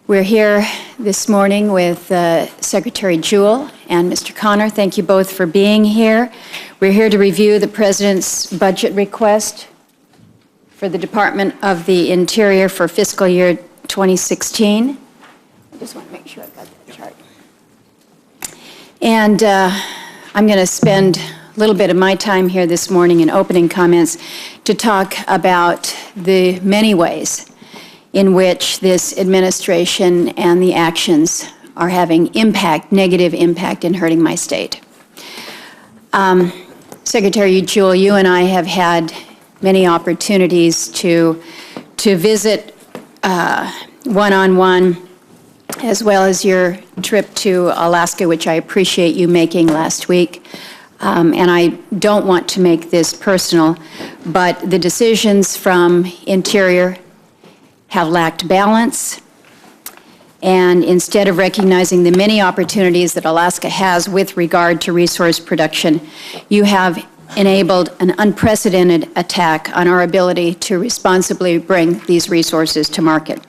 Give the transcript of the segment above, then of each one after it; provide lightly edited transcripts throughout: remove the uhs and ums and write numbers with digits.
We're here this morning with Secretary Jewell and Mr. Connor. Thank you both for being here. We're here to review the President's budget request for the Department of the Interior for fiscal year 2016. I just want to make sure I've got that chart. And I'm going to spend a little bit of my time here this morning in opening comments to talk about the many ways in which this administration and the actions are having negative impact in hurting my state. Secretary Jewell, you and I have had many opportunities to visit one-on-one, as well as your trip to Alaska, which I appreciate you making last week. And I don't want to make this personal, but the decisions from Interior have lacked balance, and instead of recognizing the many opportunities that Alaska has with regard to resource production, you have enabled an unprecedented attack on our ability to responsibly bring these resources to market.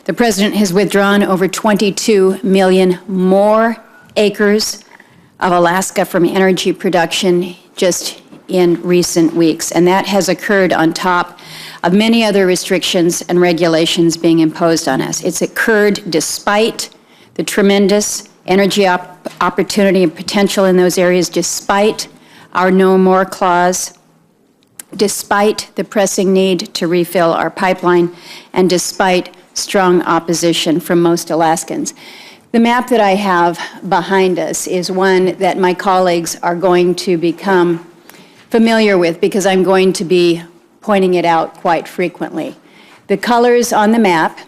The President has withdrawn over 22 million more acres of Alaska from energy production just in recent weeks, and that has occurred on top of many other restrictions and regulations being imposed on us. It's occurred despite the tremendous energy opportunity and potential in those areas, despite our No More clause, despite the pressing need to refill our pipeline, and despite strong opposition from most Alaskans. The map that I have behind us is one that my colleagues are going to become familiar with because I'm going to be pointing it out quite frequently. The colors on the map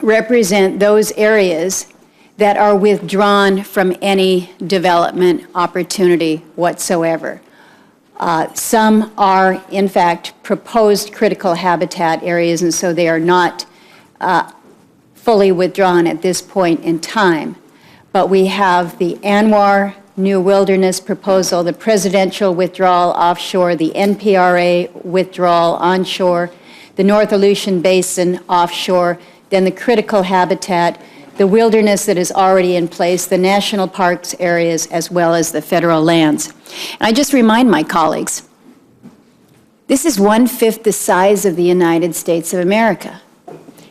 represent those areas that are withdrawn from any development opportunity whatsoever. Some are, in fact, proposed critical habitat areas, and so they are not fully withdrawn at this point in time. But we have the ANWR New Wilderness proposal, the presidential withdrawal offshore, the NPRA withdrawal onshore, the North Aleutian Basin offshore, then the critical habitat, the wilderness that is already in place, the national parks areas, as well as the federal lands. And I just remind my colleagues, this is 1/5 the size of the United States of America.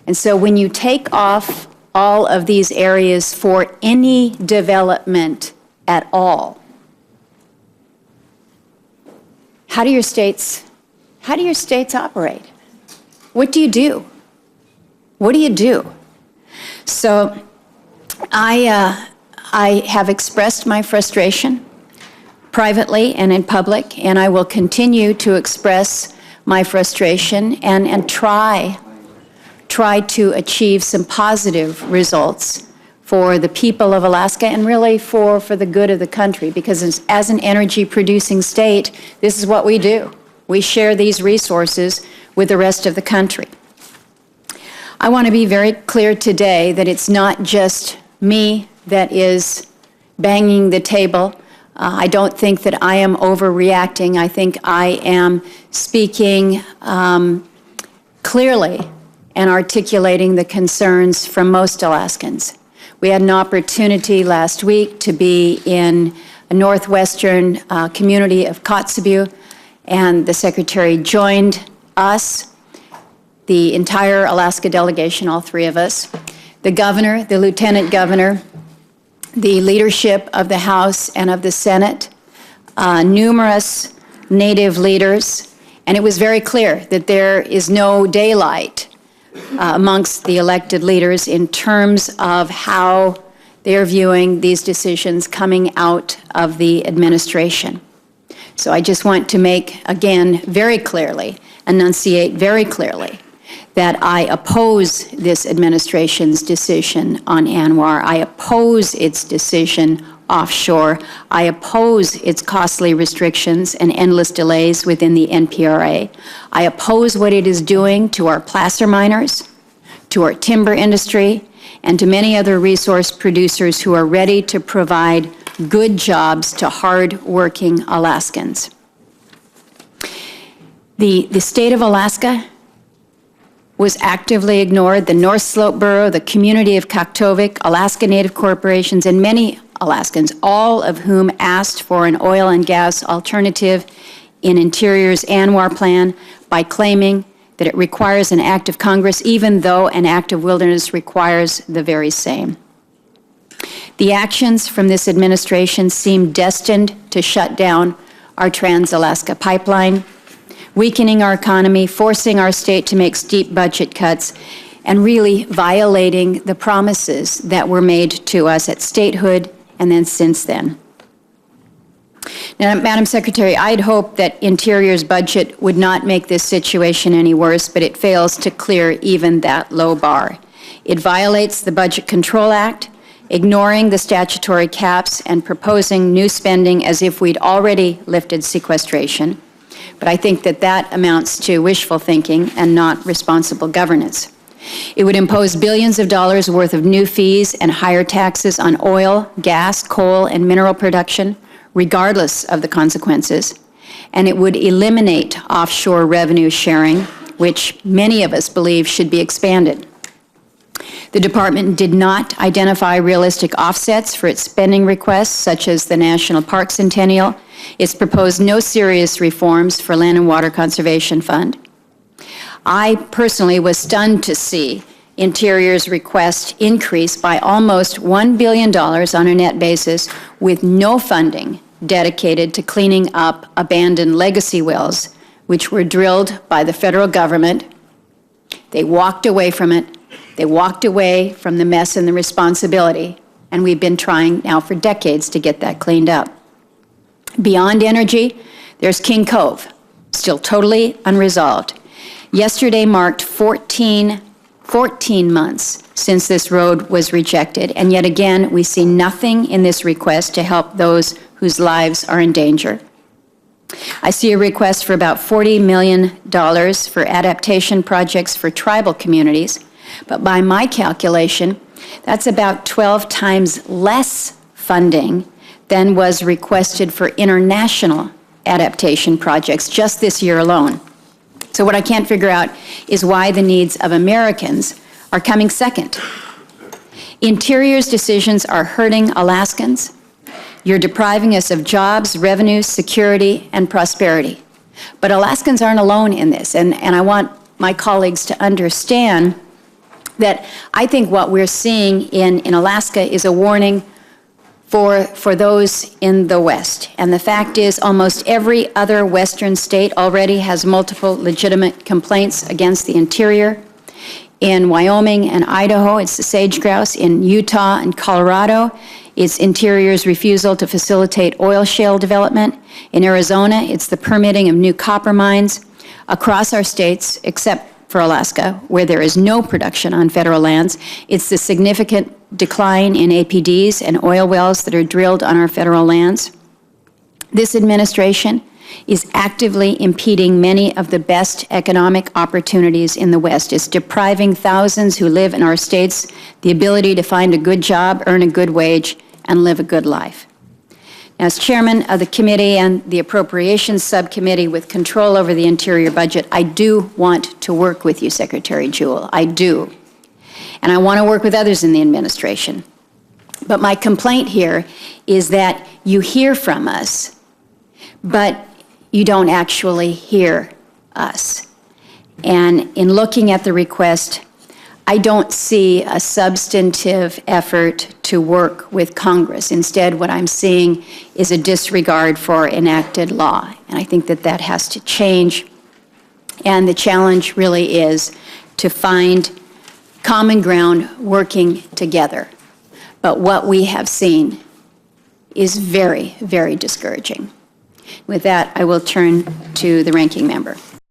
And so when you take off all of these areas for any development at all, how do your states operate? What do you do? What do you do? So I have expressed my frustration privately and in public, and I will continue to express my frustration and try to achieve some positive results for the people of Alaska and really for the good of the country, because as an energy-producing state, this is what we do. We share these resources with the rest of the country. I want to be very clear today that it's not just me that is banging the table. I don't think that I am overreacting. I think I am speaking clearly and articulating the concerns from most Alaskans. We had an opportunity last week to be in a northwestern community of Kotzebue, and the Secretary joined us, the entire Alaska delegation, all three of us, the governor, the lieutenant governor, the leadership of the House and of the Senate, numerous Native leaders, and it was very clear that there is no daylight amongst the elected leaders in terms of how they're viewing these decisions coming out of the administration. So I just want to make, again, very clearly, enunciate very clearly, that I oppose this administration's decision on ANWR. I oppose its decision offshore. I oppose its costly restrictions and endless delays within the NPRA. I oppose what it is doing to our placer miners, to our timber industry, and to many other resource producers who are ready to provide good jobs to hard-working Alaskans. The state of Alaska was actively ignored. The North Slope Borough, the community of Kaktovik, Alaska Native corporations, and many Alaskans, all of whom asked for an oil and gas alternative in Interior's ANWR plan by claiming that it requires an act of Congress, even though an act of wilderness requires the very same. The actions from this administration seem destined to shut down our Trans-Alaska Pipeline, weakening our economy, forcing our state to make steep budget cuts, and really violating the promises that were made to us at statehood and then since then. Now, Madam Secretary, I'd hoped that Interior's budget would not make this situation any worse, but it fails to clear even that low bar. It violates the Budget Control Act, ignoring the statutory caps and proposing new spending as if we'd already lifted sequestration. But I think that that amounts to wishful thinking and not responsible governance. It would impose billions of dollars worth of new fees and higher taxes on oil, gas, coal, and mineral production, regardless of the consequences. And it would eliminate offshore revenue sharing, which many of us believe should be expanded. The department did not identify realistic offsets for its spending requests, such as the National Park Centennial. It's proposed no serious reforms for Land and Water Conservation Fund. I personally was stunned to see Interior's request increase by almost $1 billion on a net basis, with no funding dedicated to cleaning up abandoned legacy wells, which were drilled by the federal government. They walked away from it. They walked away from the mess and the responsibility, and we've been trying now for decades to get that cleaned up. Beyond energy, there's King Cove, still totally unresolved. Yesterday marked 14 months since this road was rejected, and yet again, we see nothing in this request to help those whose lives are in danger. I see a request for about $40 million for adaptation projects for tribal communities, but by my calculation, that's about 12 times less funding than was requested for international adaptation projects just this year alone. So what I can't figure out is why the needs of Americans are coming second. Interior's decisions are hurting Alaskans. You're depriving us of jobs, revenue, security, and prosperity. But Alaskans aren't alone in this, and I want my colleagues to understand that I think what we're seeing in Alaska is a warning for those in the West. And the fact is, almost every other Western state already has multiple legitimate complaints against the Interior. In Wyoming and Idaho, it's the sage grouse. In Utah and Colorado, it's Interior's refusal to facilitate oil shale development. In Arizona, it's the permitting of new copper mines. Across our states, except for Alaska, where there is no production on federal lands, it's the significant decline in APDs and oil wells that are drilled on our federal lands. This administration is actively impeding many of the best economic opportunities in the West. It's depriving thousands who live in our states the ability to find a good job, earn a good wage, and live a good life. As chairman of the committee and the Appropriations Subcommittee with control over the Interior budget, I do want to work with you, Secretary Jewell. I do. And I want to work with others in the administration. But my complaint here is that you hear from us, but you don't actually hear us. And in looking at the request, I don't see a substantive effort to work with Congress. Instead, what I'm seeing is a disregard for enacted law. And I think that that has to change. And the challenge really is to find common ground working together. But what we have seen is very, very discouraging. With that, I will turn to the ranking member.